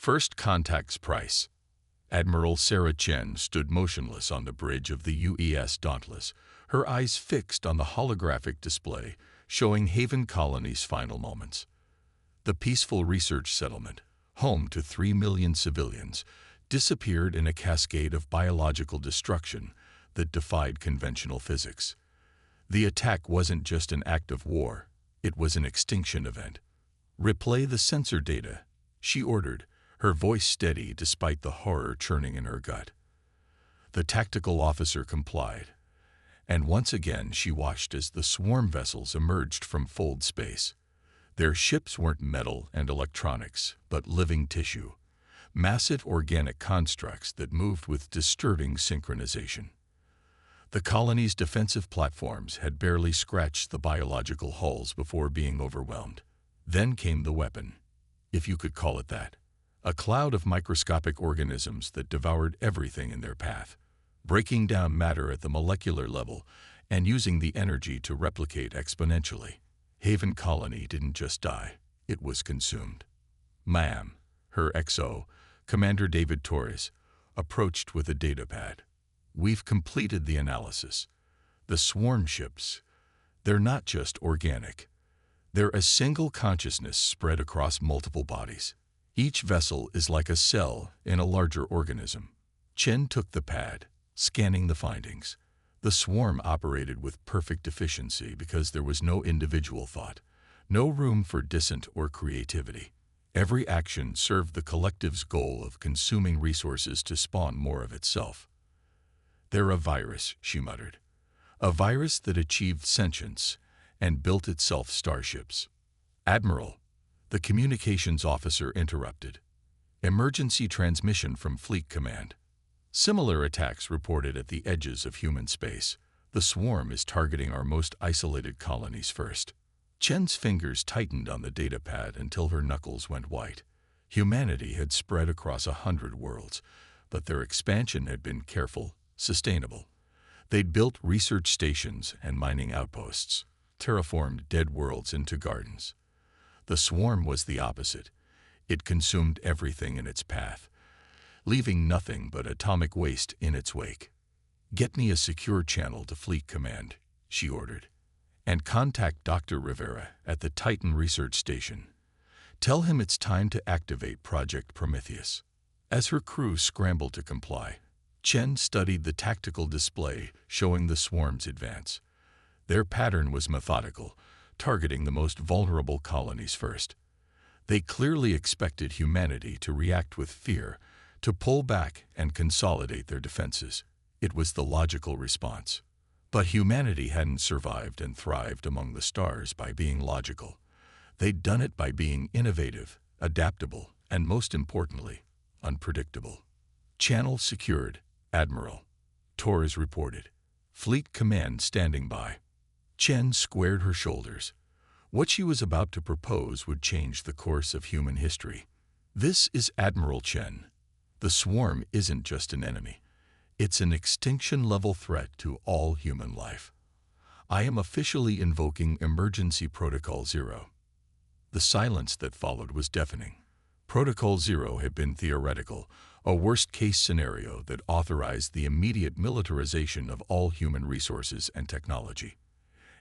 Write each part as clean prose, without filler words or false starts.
First contact's price. Admiral Sarah Chen stood motionless on the bridge of the UES Dauntless, her eyes fixed on the holographic display showing Haven Colony's final moments. The peaceful research settlement, home to 3 million civilians, disappeared in a cascade of biological destruction that defied conventional physics. The attack wasn't just an act of war, it was an extinction event. "Replay the sensor data," she ordered, her voice steady despite the horror churning in her gut. The tactical officer complied, and once again she watched as the swarm vessels emerged from fold space. Their ships weren't metal and electronics, but living tissue, massive organic constructs that moved with disturbing synchronization. The colony's defensive platforms had barely scratched the biological hulls before being overwhelmed. Then came the weapon, if you could call it that. A cloud of microscopic organisms that devoured everything in their path, breaking down matter at the molecular level and using the energy to replicate exponentially. Haven Colony didn't just die, it was consumed. Ma'am, her XO, Commander David Torres, approached with a datapad. "We've completed the analysis. The swarm ships, they're not just organic. They're a single consciousness spread across multiple bodies. Each vessel is like a cell in a larger organism." Chen took the pad, scanning the findings. The swarm operated with perfect efficiency because there was no individual thought, no room for dissent or creativity. Every action served the collective's goal of consuming resources to spawn more of itself. "They're a virus," she muttered. "A virus that achieved sentience and built itself starships." "Admiral," the communications officer interrupted. "Emergency transmission from Fleet Command. Similar attacks reported at the edges of human space. The swarm is targeting our most isolated colonies first." Chen's fingers tightened on the datapad until her knuckles went white. Humanity had spread across 100 worlds, but their expansion had been careful, sustainable. They'd built research stations and mining outposts, terraformed dead worlds into gardens. The swarm was the opposite. It consumed everything in its path, leaving nothing but atomic waste in its wake. "Get me a secure channel to Fleet Command," she ordered, "and contact Dr. Rivera at the Titan Research Station. Tell him it's time to activate Project Prometheus." As her crew scrambled to comply, Chen studied the tactical display showing the swarm's advance. Their pattern was methodical, targeting the most vulnerable colonies first. They clearly expected humanity to react with fear, to pull back and consolidate their defenses. It was the logical response. But humanity hadn't survived and thrived among the stars by being logical. They'd done it by being innovative, adaptable, and most importantly, unpredictable. "Channel secured, Admiral," Torres reported. "Fleet Command standing by." Chen squared her shoulders. What she was about to propose would change the course of human history. "This is Admiral Chen. The swarm isn't just an enemy. It's an extinction-level threat to all human life. I am officially invoking Emergency Protocol Zero." The silence that followed was deafening. Protocol Zero had been theoretical, a worst-case scenario that authorized the immediate militarization of all human resources and technology.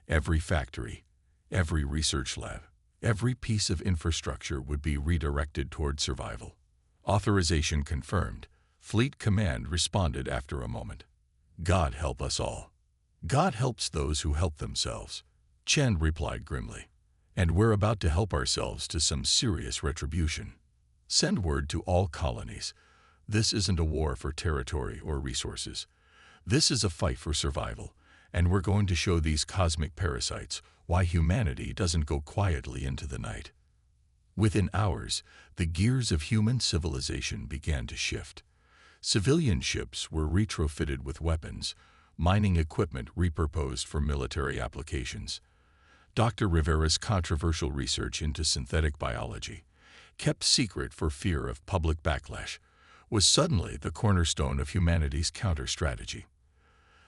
Every factory, every research lab, every piece of infrastructure would be redirected toward survival. Authorization confirmed. Fleet Command responded after a moment. "God help us all." "God helps those who help themselves," Chen replied grimly. "And we're about to help ourselves to some serious retribution. Send word to all colonies. This isn't a war for territory or resources. This is a fight for survival, and we're going to show these cosmic parasites why humanity doesn't go quietly into the night." Within hours, the gears of human civilization began to shift. Civilian ships were retrofitted with weapons, mining equipment repurposed for military applications. Dr. Rivera's controversial research into synthetic biology, kept secret for fear of public backlash, was suddenly the cornerstone of humanity's counter-strategy.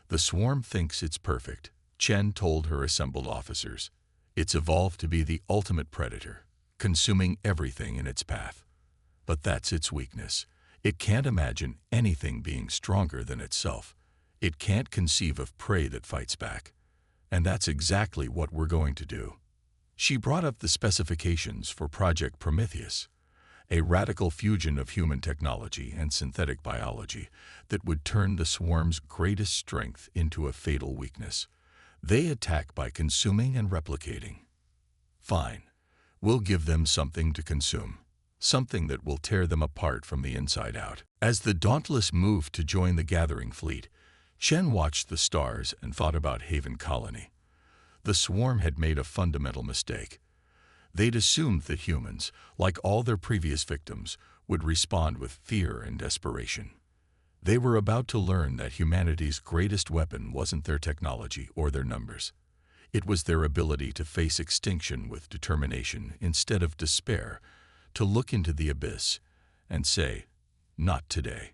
"The swarm thinks it's perfect," Chen told her assembled officers. "It's evolved to be the ultimate predator, consuming everything in its path. But that's its weakness. It can't imagine anything being stronger than itself. It can't conceive of prey that fights back. And that's exactly what we're going to do. She brought up the specifications for Project Prometheus, a radical fusion of human technology and synthetic biology that would turn the swarm's greatest strength into a fatal weakness. They attack by consuming and replicating. Fine. We'll give them something to consume, something that will tear them apart from the inside out. As the Dauntless moved to join the gathering fleet, Chen watched the stars and thought about Haven Colony. The swarm had made a fundamental mistake. They'd assumed that humans, like all their previous victims, would respond with fear and desperation. They were about to learn that humanity's greatest weapon wasn't their technology or their numbers. It was their ability to face extinction with determination instead of despair, to look into the abyss and say, "Not today."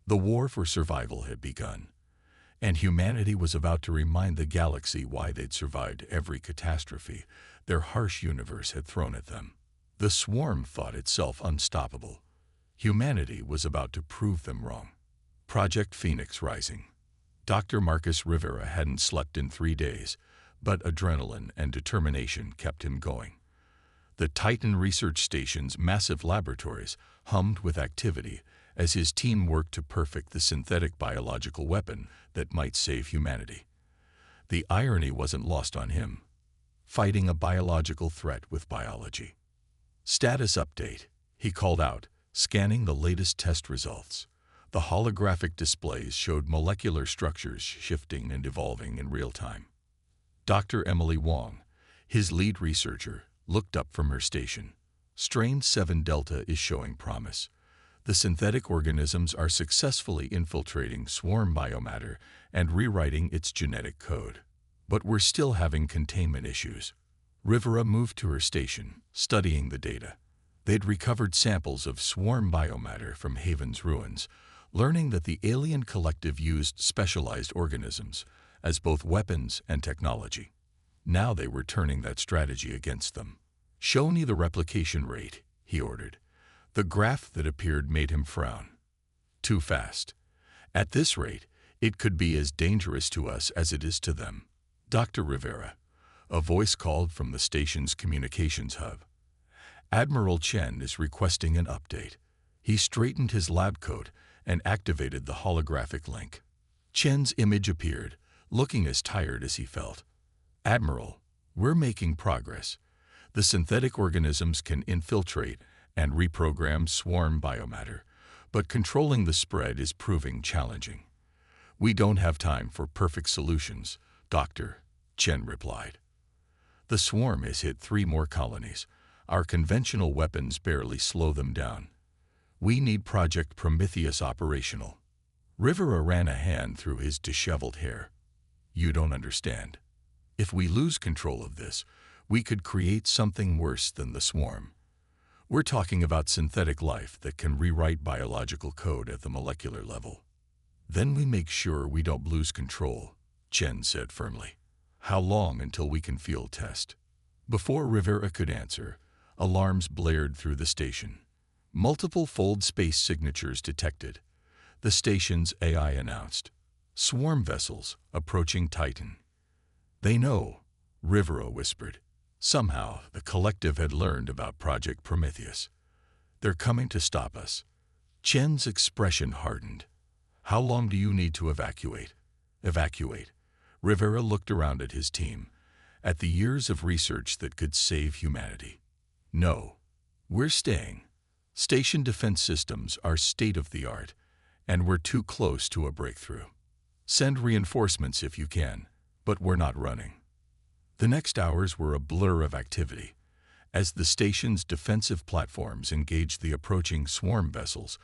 The war for survival had begun, and humanity was about to remind the galaxy why they'd survived every catastrophe their harsh universe had thrown at them. The swarm thought itself unstoppable. Humanity was about to prove them wrong. Project Phoenix Rising. Dr. Marcus Rivera hadn't slept in 3 days, but adrenaline and determination kept him going. The Titan research station's massive laboratories hummed with activity as his team worked to perfect the synthetic biological weapon that might save humanity. The irony wasn't lost on him. Fighting a biological threat with biology. "Status update," he called out, scanning the latest test results. The holographic displays showed molecular structures shifting and evolving in real time. Dr. Emily Wong, his lead researcher, looked up from her station. Strain 7 Delta is showing promise. The synthetic organisms are successfully infiltrating swarm biomatter and rewriting its genetic code. But we're still having containment issues. Rivera moved to her station, studying the data. They'd recovered samples of swarm biomatter from Haven's ruins, learning that the alien collective used specialized organisms as both weapons and technology. Now they were turning that strategy against them. "Show me the replication rate," he ordered. The graph that appeared made him frown. Too fast. At this rate, it could be as dangerous to us as it is to them. "Dr. Rivera," a voice called from the station's communications hub. "Admiral Chen is requesting an update." He straightened his lab coat and activated the holographic link. Chen's image appeared, looking as tired as he felt. "Admiral, we're making progress. The synthetic organisms can infiltrate and reprogram swarm biomatter, but controlling the spread is proving challenging." "We don't have time for perfect solutions, Doctor," Chen replied. "The swarm has hit 3 more colonies. Our conventional weapons barely slow them down. We need Project Prometheus operational." Rivera ran a hand through his disheveled hair. "You don't understand. If we lose control of this, we could create something worse than the swarm. We're talking about synthetic life that can rewrite biological code at the molecular level." "Then we make sure we don't lose control," Chen said firmly. "How long until we can field test?" Before Rivera could answer, alarms blared through the station. Multiple fold space signatures detected. The station's AI announced, "Swarm vessels approaching Titan." "They know," Rivera whispered. Somehow, the collective had learned about Project Prometheus. "They're coming to stop us." Chen's expression hardened. "How long do you need to evacuate?" "Evacuate." Rivera looked around at his team, at the years of research that could save humanity. "No, we're staying. Station defense systems are state-of-the-art, and we're too close to a breakthrough. Send reinforcements if you can, but we're not running." The next hours were a blur of activity. As the station's defensive platforms engaged the approaching swarm vessels,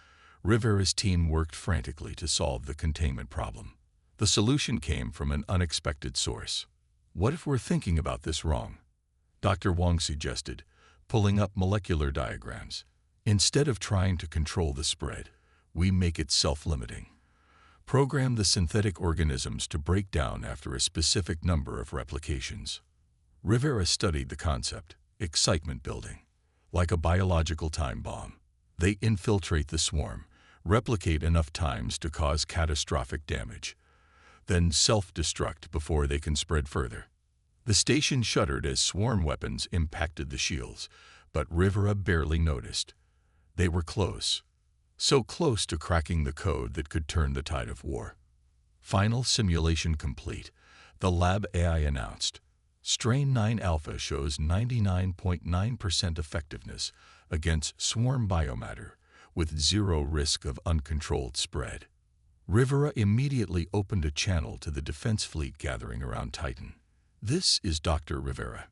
Rivera's team worked frantically to solve the containment problem. The solution came from an unexpected source. "What if we're thinking about this wrong?" Dr. Wong suggested, pulling up molecular diagrams. "Instead of trying to control the spread, we make it self-limiting. Program the synthetic organisms to break down after a specific number of replications." Rivera studied the concept, excitement building, like a biological time bomb. They infiltrate the swarm, replicate enough times to cause catastrophic damage, then self-destruct before they can spread further. The station shuddered as swarm weapons impacted the shields, but Rivera barely noticed. They were close, so close to cracking the code that could turn the tide of war. Final simulation complete, the lab AI announced. Strain 9 Alpha shows 99.9% effectiveness against swarm biomatter, with zero risk of uncontrolled spread. Rivera immediately opened a channel to the defense fleet gathering around Titan. This is Dr. Rivera.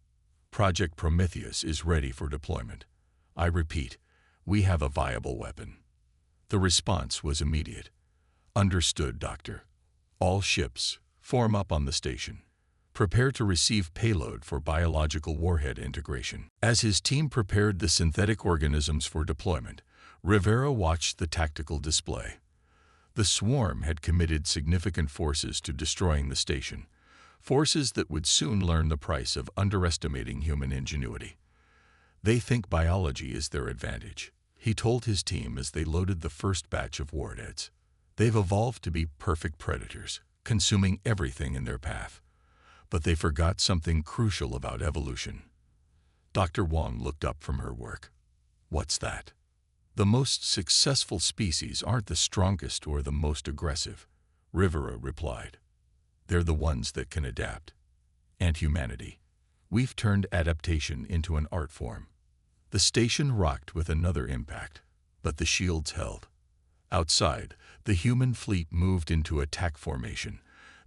Project Prometheus is ready for deployment. I repeat, we have a viable weapon. The response was immediate. Understood, Doctor. All ships, form up on the station. Prepare to receive payload for biological warhead integration. As his team prepared the synthetic organisms for deployment, Rivera watched the tactical display. The swarm had committed significant forces to destroying the station, forces that would soon learn the price of underestimating human ingenuity. They think biology is their advantage, he told his team as they loaded the first batch of warheads. They've evolved to be perfect predators, consuming everything in their path. But they forgot something crucial about evolution. Dr. Wong looked up from her work. What's that? The most successful species aren't the strongest or the most aggressive, Rivera replied. They're the ones that can adapt. And humanity. We've turned adaptation into an art form. The station rocked with another impact, but the shields held. Outside, the human fleet moved into attack formation,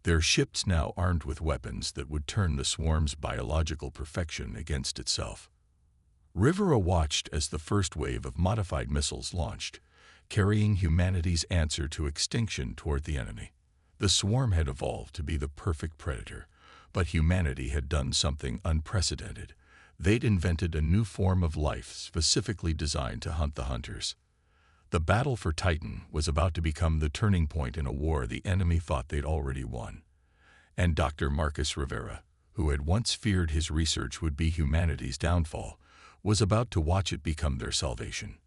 their ships now armed with weapons that would turn the swarm's biological perfection against itself. Rivera watched as the first wave of modified missiles launched, carrying humanity's answer to extinction toward the enemy. The swarm had evolved to be the perfect predator, but humanity had done something unprecedented. They'd invented a new form of life specifically designed to hunt the hunters. The battle for Titan was about to become the turning point in a war the enemy thought they'd already won. And Dr. Marcus Rivera, who had once feared his research would be humanity's downfall, was about to watch it become their salvation.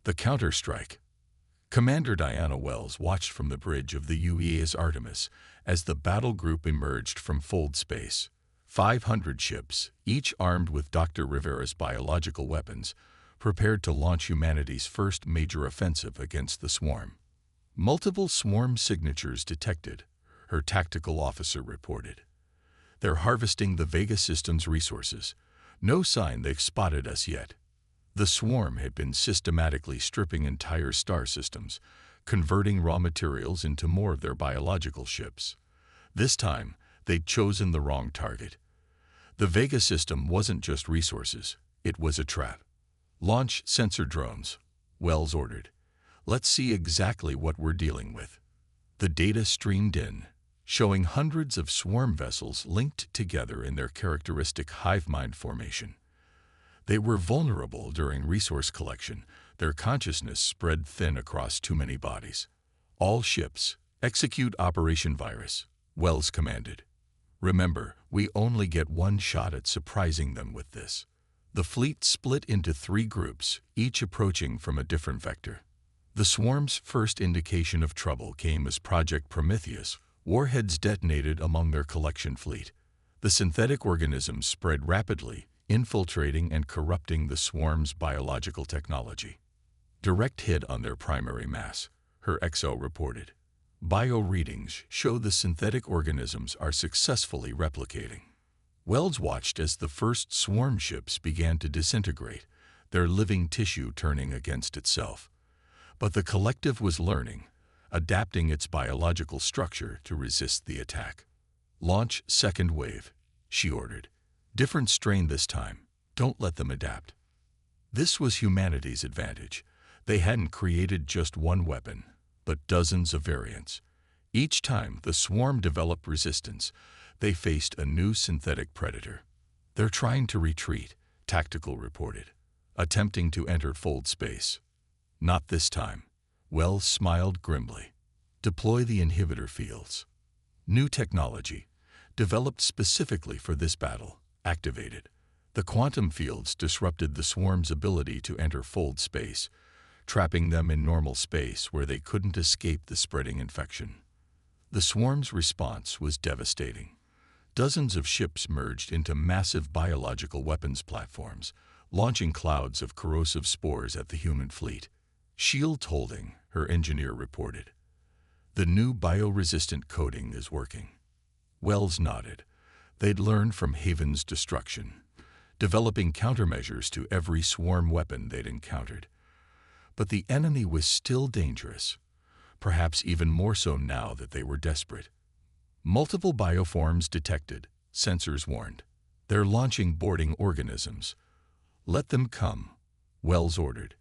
The counterstrike. Commander Diana Wells watched from the bridge of the UES Artemis as the battle group emerged from fold space. 500 ships, each armed with Dr. Rivera's biological weapons, prepared to launch humanity's first major offensive against the swarm. Multiple swarm signatures detected, her tactical officer reported. They're harvesting the Vega system's resources. No sign they've spotted us yet. The swarm had been systematically stripping entire star systems, converting raw materials into more of their biological ships. This time, they'd chosen the wrong target. The Vega system wasn't just resources, it was a trap. Launch sensor drones, Wells ordered. Let's see exactly what we're dealing with. The data streamed in, showing hundreds of swarm vessels linked together in their characteristic hive mind formation. They were vulnerable during resource collection, their consciousness spread thin across too many bodies. All ships, execute Operation Virus, Wells commanded. Remember, we only get one shot at surprising them with this. The fleet split into 3 groups, each approaching from a different vector. The swarm's first indication of trouble came as Project Prometheus, warheads detonated among their collection fleet. The synthetic organisms spread rapidly, infiltrating and corrupting the swarm's biological technology. Direct hit on their primary mass, her XO reported. Bio readings show the synthetic organisms are successfully replicating. Wells watched as the first swarm ships began to disintegrate, their living tissue turning against itself. But the collective was learning, adapting its biological structure to resist the attack. Launch second wave, she ordered. Different strain this time. Don't let them adapt. This was humanity's advantage. They hadn't created just one weapon, but dozens of variants. Each time the swarm developed resistance, they faced a new synthetic predator. They're trying to retreat, Tactical reported, attempting to enter fold space. Not this time. Wells smiled grimly. Deploy the inhibitor fields. New technology, developed specifically for this battle, activated. The quantum fields disrupted the swarm's ability to enter fold space, trapping them in normal space where they couldn't escape the spreading infection. The swarm's response was devastating. Dozens of ships merged into massive biological weapons platforms, launching clouds of corrosive spores at the human fleet. "Shields holding," her engineer reported. "The new bioresistant coating is working." Wells nodded. They'd learned from Haven's destruction, developing countermeasures to every swarm weapon they'd encountered. But the enemy was still dangerous, perhaps even more so now that they were desperate. Multiple bioforms detected, sensors warned. "They're launching boarding organisms." "Let them come," Wells ordered.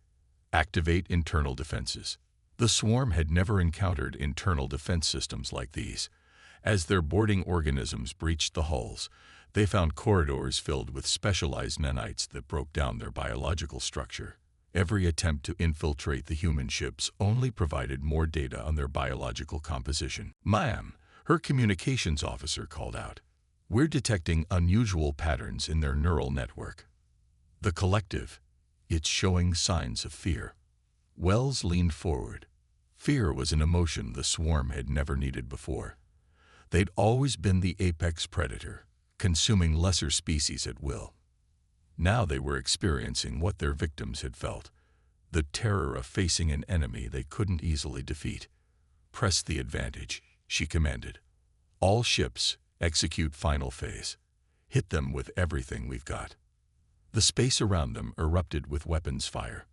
"Activate internal defenses." The swarm had never encountered internal defense systems like these. As their boarding organisms breached the hulls, they found corridors filled with specialized nanites that broke down their biological structure. Every attempt to infiltrate the human ships only provided more data on their biological composition. "Ma'am," her communications officer called out, "we're detecting unusual patterns in their neural network." "The collective, it's showing signs of fear." Wells leaned forward. Fear was an emotion the swarm had never needed before. They'd always been the apex predator, consuming lesser species at will. Now they were experiencing what their victims had felt, the terror of facing an enemy they couldn't easily defeat. "Press the advantage," she commanded. "All ships, execute final phase. Hit them with everything we've got." The space around them erupted with weapons fire.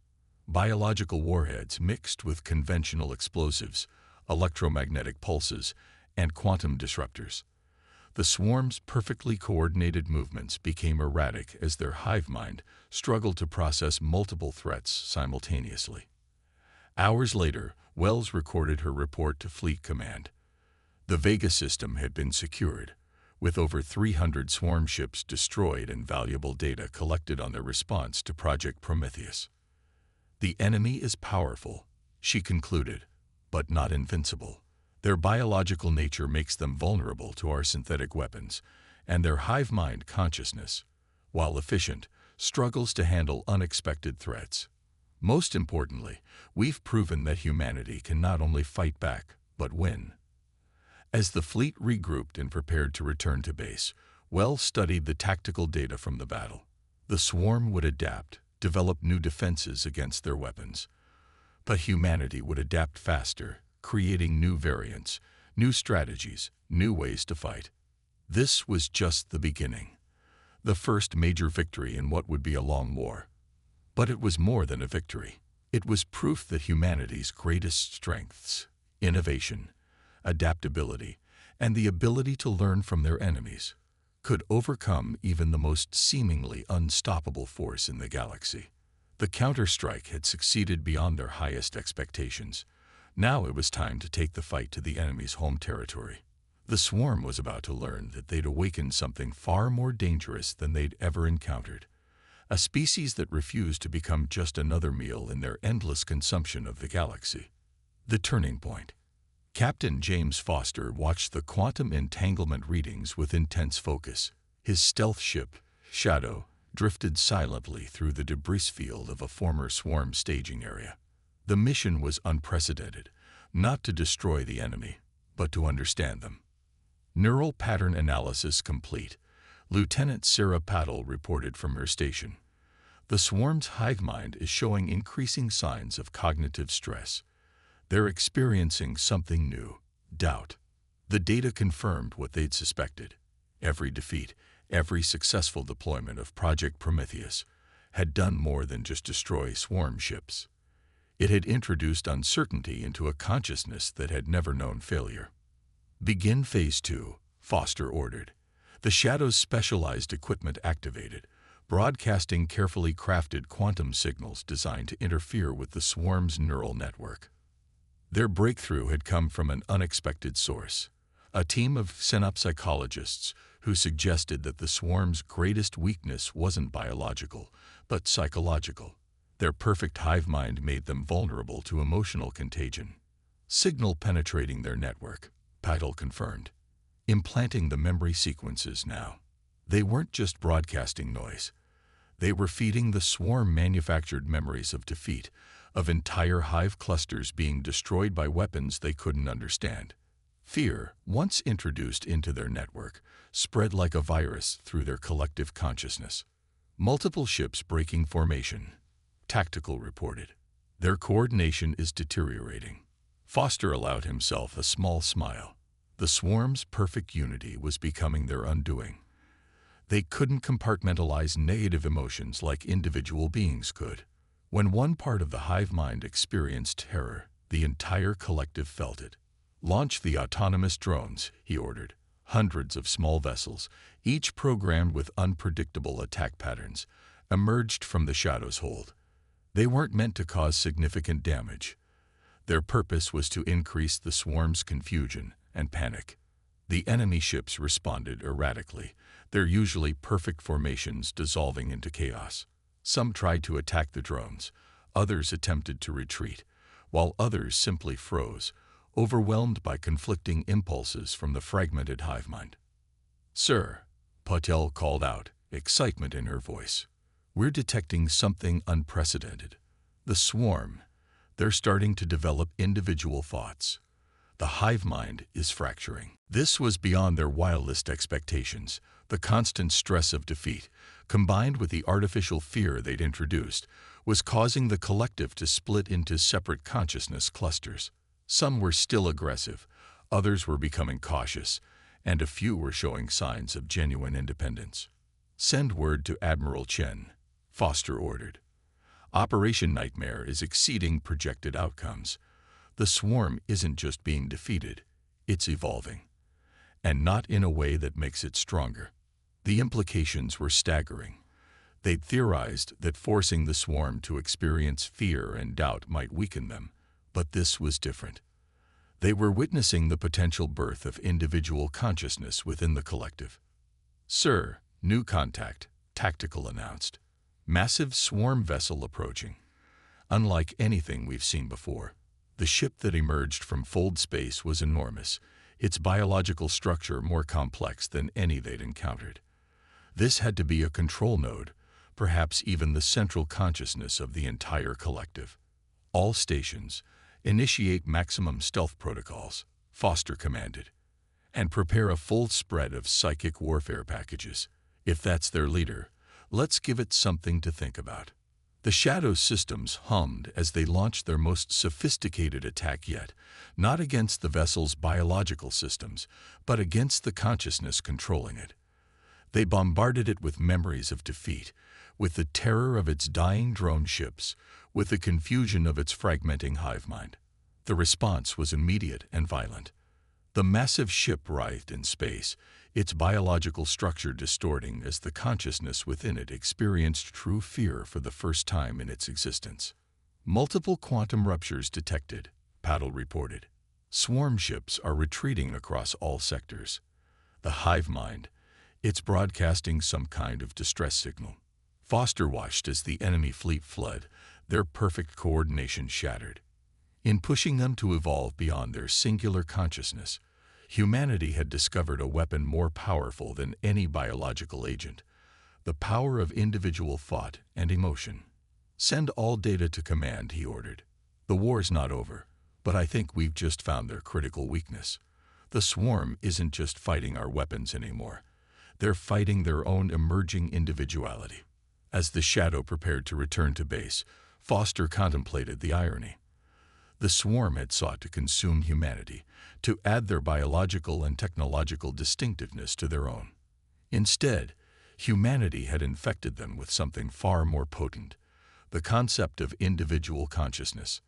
Biological warheads mixed with conventional explosives, electromagnetic pulses, and quantum disruptors. The swarm's perfectly coordinated movements became erratic as their hive mind struggled to process multiple threats simultaneously. Hours later, Wells recorded her report to Fleet Command. The Vega system had been secured, with over 300 swarm ships destroyed and valuable data collected on their response to Project Prometheus. "The enemy is powerful," she concluded, "but not invincible. Their biological nature makes them vulnerable to our synthetic weapons, and their hive mind consciousness, while efficient, struggles to handle unexpected threats. Most importantly, we've proven that humanity can not only fight back, but win." As the fleet regrouped and prepared to return to base, Wells studied the tactical data from the battle. The swarm would adapt, develop new defenses against their weapons. But humanity would adapt faster, creating new variants, new strategies, new ways to fight. This was just the beginning, the first major victory in what would be a long war. But it was more than a victory. It was proof that humanity's greatest strengths, innovation, adaptability, and the ability to learn from their enemies, could overcome even the most seemingly unstoppable force in the galaxy. The counterstrike had succeeded beyond their highest expectations. Now it was time to take the fight to the enemy's home territory. The swarm was about to learn that they'd awakened something far more dangerous than they'd ever encountered, a species that refused to become just another meal in their endless consumption of the galaxy. The turning point. Captain James Foster watched the quantum entanglement readings with intense focus. His stealth ship, Shadow, drifted silently through the debris field of a former swarm staging area. The mission was unprecedented, not to destroy the enemy, but to understand them. Neural pattern analysis complete, Lieutenant Sarah Paddle reported from her station. The swarm's hive mind is showing increasing signs of cognitive stress. They're experiencing something new, doubt. The data confirmed what they'd suspected. Every defeat, every successful deployment of Project Prometheus had done more than just destroy swarm ships. It had introduced uncertainty into a consciousness that had never known failure. "Begin Phase 2, Foster ordered. The Shadow's specialized equipment activated, broadcasting carefully crafted quantum signals designed to interfere with the swarm's neural network. Their breakthrough had come from an unexpected source, a team of synapsychologists who suggested that the swarm's greatest weakness wasn't biological, but psychological. Their perfect hive mind made them vulnerable to emotional contagion. Signal penetrating their network, Paddle confirmed. Implanting the memory sequences now. They weren't just broadcasting noise. They were feeding the swarm manufactured memories of defeat, of entire hive clusters being destroyed by weapons they couldn't understand. Fear, once introduced into their network, spread like a virus through their collective consciousness. Multiple ships breaking formation. Tactical reported. Their coordination is deteriorating. Foster allowed himself a small smile. The swarm's perfect unity was becoming their undoing. They couldn't compartmentalize negative emotions like individual beings could. When one part of the hive mind experienced terror, the entire collective felt it. "Launch the autonomous drones," he ordered. Hundreds of small vessels, each programmed with unpredictable attack patterns, emerged from the shadow's hold. They weren't meant to cause significant damage. Their purpose was to increase the swarm's confusion and panic. The enemy ships responded erratically, their usually perfect formations dissolving into chaos. Some tried to attack the drones, others attempted to retreat, while others simply froze, overwhelmed by conflicting impulses from the fragmented hive mind. "Sir," Patel called out, excitement in her voice, "we're detecting something unprecedented. The swarm, they're starting to develop individual thoughts. The hive mind is fracturing." This was beyond their wildest expectations. The constant stress of defeat, combined with the artificial fear they'd introduced, was causing the collective to split into separate consciousness clusters. Some were still aggressive, others were becoming cautious, and a few were showing signs of genuine independence. "Send word to Admiral Chen," Foster ordered. "Operation Nightmare is exceeding projected outcomes. The swarm isn't just being defeated, it's evolving. And not in a way that makes it stronger." The implications were staggering. They'd theorized that forcing the swarm to experience fear and doubt might weaken them, but this was different. They were witnessing the potential birth of individual consciousness within the collective. "Sir, new contact," Tactical announced. "Massive swarm vessel approaching. Unlike anything we've seen before." The ship that emerged from fold space was enormous, its biological structure more complex than any they'd encountered. This had to be a control node, perhaps even the central consciousness of the entire collective. "All stations, initiate maximum stealth protocols," Foster commanded, "and prepare a full spread of psychic warfare packages. If that's their leader, let's give it something to think about." The Shadow systems hummed as they launched their most sophisticated attack yet, not against the vessel's biological systems, but against the consciousness controlling it. They bombarded it with memories of defeat, with the terror of its dying drone ships, with the confusion of its fragmenting hive mind. The response was immediate and violent. The massive ship writhed in space, its biological structure distorting as the consciousness within it experienced true fear for the first time in its existence. "Multiple quantum ruptures detected," Paddle reported. "Swarm ships are retreating across all sectors. The hive mind, it's broadcasting some kind of distress signal." Foster watched as the enemy fleet fled, their perfect coordination shattered. In pushing them to evolve beyond their singular consciousness, humanity had discovered a weapon more powerful than any biological agent: the power of individual thought and emotion. "Send all data to command," he ordered. "The war's not over, but I think we've just found their critical weakness. The swarm isn't just fighting our weapons anymore. They're fighting their own emerging individuality." As the Shadow prepared to return to base, Foster contemplated the irony. The swarm had sought to consume humanity, to add their biological and technological distinctiveness to their own. Instead, humanity had infected them with something far more potent: the concept of individual consciousness.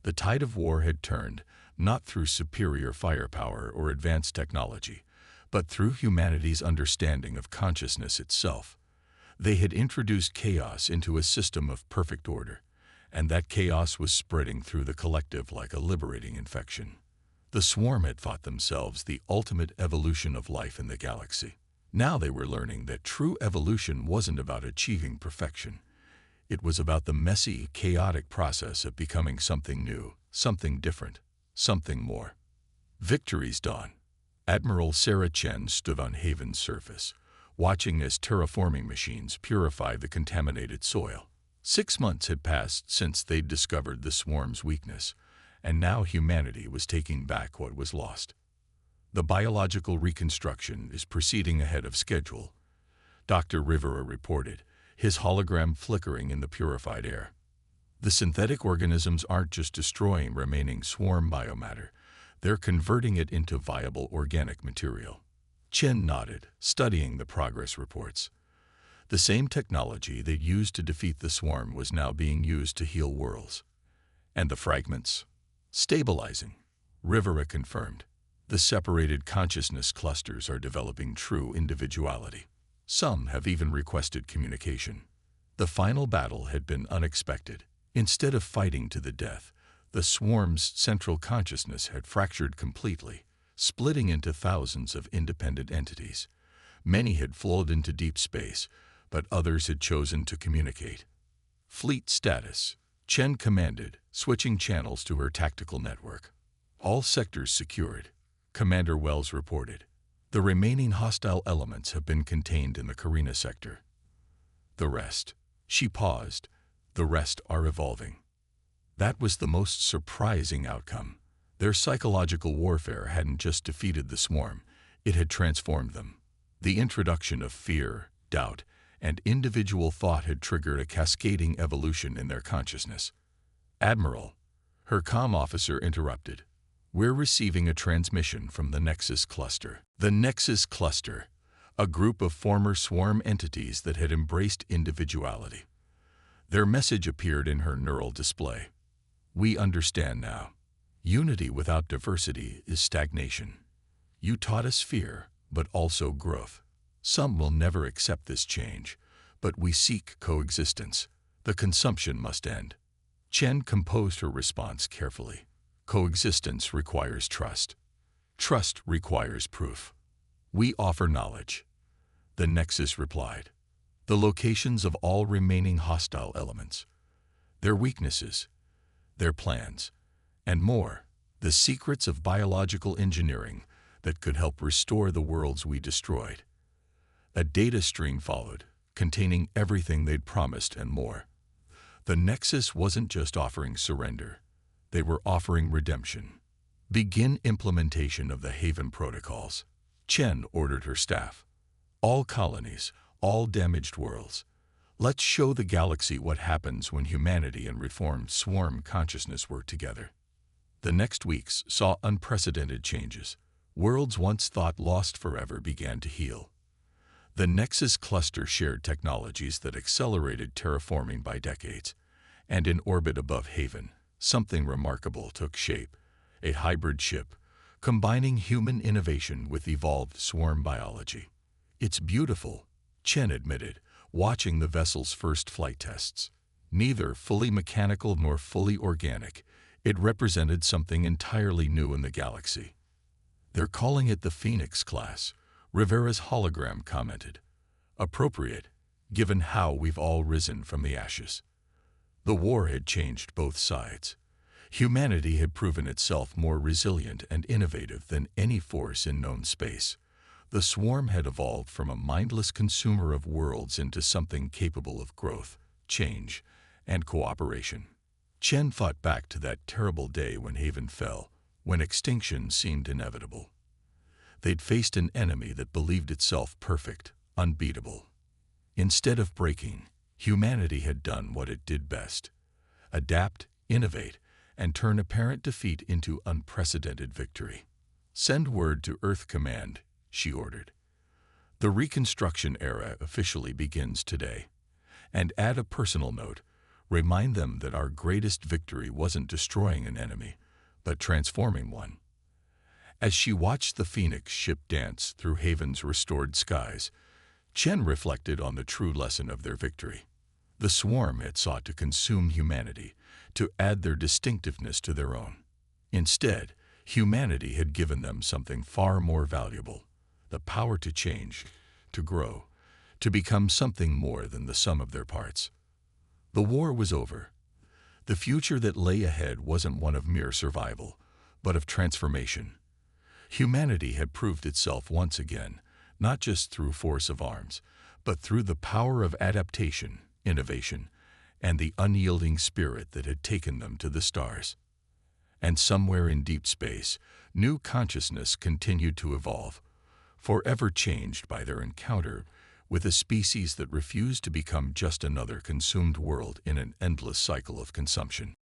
The tide of war had turned, not through superior firepower or advanced technology, but through humanity's understanding of consciousness itself. They had introduced chaos into a system of perfect order, and that chaos was spreading through the collective like a liberating infection. The swarm had thought themselves the ultimate evolution of life in the galaxy. Now they were learning that true evolution wasn't about achieving perfection. It was about the messy, chaotic process of becoming something new, something different, something more. Victory's dawn. Admiral Sarah Chen stood on Haven's surface, watching as terraforming machines purified the contaminated soil. 6 months had passed since they'd discovered the swarm's weakness, and now humanity was taking back what was lost. The biological reconstruction is proceeding ahead of schedule, Dr. Rivera reported, his hologram flickering in the purified air. The synthetic organisms aren't just destroying remaining swarm biomatter, they're converting it into viable organic material. Chen nodded, studying the progress reports. The same technology they'd used to defeat the swarm was now being used to heal worlds. And the fragments? Stabilizing, Rivera confirmed. The separated consciousness clusters are developing true individuality. Some have even requested communication. The final battle had been unexpected. Instead of fighting to the death, the swarm's central consciousness had fractured completely, splitting into thousands of independent entities. Many had flowed into deep space, but others had chosen to communicate. Fleet status, Chen commanded, switching channels to her tactical network. All sectors secured, Commander Wells reported. The remaining hostile elements have been contained in the Carina sector. The rest, she paused, the rest are evolving. That was the most surprising outcome. Their psychological warfare hadn't just defeated the swarm, it had transformed them. The introduction of fear, doubt, and individual thought had triggered a cascading evolution in their consciousness. Admiral, her comm officer interrupted. We're receiving a transmission from the Nexus Cluster. The Nexus Cluster, a group of former swarm entities that had embraced individuality. Their message appeared in her neural display. We understand now. Unity without diversity is stagnation. You taught us fear, but also growth. Some will never accept this change, but we seek coexistence. The consumption must end. Chen composed her response carefully. Coexistence requires trust. Trust requires proof. We offer knowledge. The Nexus replied. The locations of all remaining hostile elements, their weaknesses, their plans, and more, the secrets of biological engineering that could help restore the worlds we destroyed. A data stream followed, containing everything they'd promised and more. The Nexus wasn't just offering surrender, they were offering redemption. Begin implementation of the Haven protocols. Chen ordered her staff. All colonies, all damaged worlds. Let's show the galaxy what happens when humanity and reformed swarm consciousness work together. The next weeks saw unprecedented changes. Worlds once thought lost forever began to heal. The Nexus Cluster shared technologies that accelerated terraforming by decades, and in orbit above Haven, something remarkable took shape, a hybrid ship, combining human innovation with evolved swarm biology. It's beautiful, Chen admitted, watching the vessel's first flight tests. Neither fully mechanical nor fully organic, it represented something entirely new in the galaxy. They're calling it the Phoenix class, Rivera's hologram commented. Appropriate, given how we've all risen from the ashes. The war had changed both sides. Humanity had proven itself more resilient and innovative than any force in known space. The swarm had evolved from a mindless consumer of worlds into something capable of growth, change, and cooperation. Chen thought back to that terrible day when Haven fell, when extinction seemed inevitable. They'd faced an enemy that believed itself perfect, unbeatable. Instead of breaking, humanity had done what it did best: adapt, innovate, and turn apparent defeat into unprecedented victory. Send word to Earth Command, she ordered. The Reconstruction era officially begins today. And add a personal note, remind them that our greatest victory wasn't destroying an enemy, but transforming one. As she watched the Phoenix ship dance through Haven's restored skies, Chen reflected on the true lesson of their victory. The swarm had sought to consume humanity, to add their distinctiveness to their own. Instead, humanity had given them something far more valuable: the power to change, to grow, to become something more than the sum of their parts. The war was over. The future that lay ahead wasn't one of mere survival, but of transformation. Humanity had proved itself once again, not just through force of arms, but through the power of adaptation, innovation, and the unyielding spirit that had taken them to the stars. And somewhere in deep space, new consciousness continued to evolve, forever changed by their encounter with a species that refused to become just another consumed world in an endless cycle of consumption.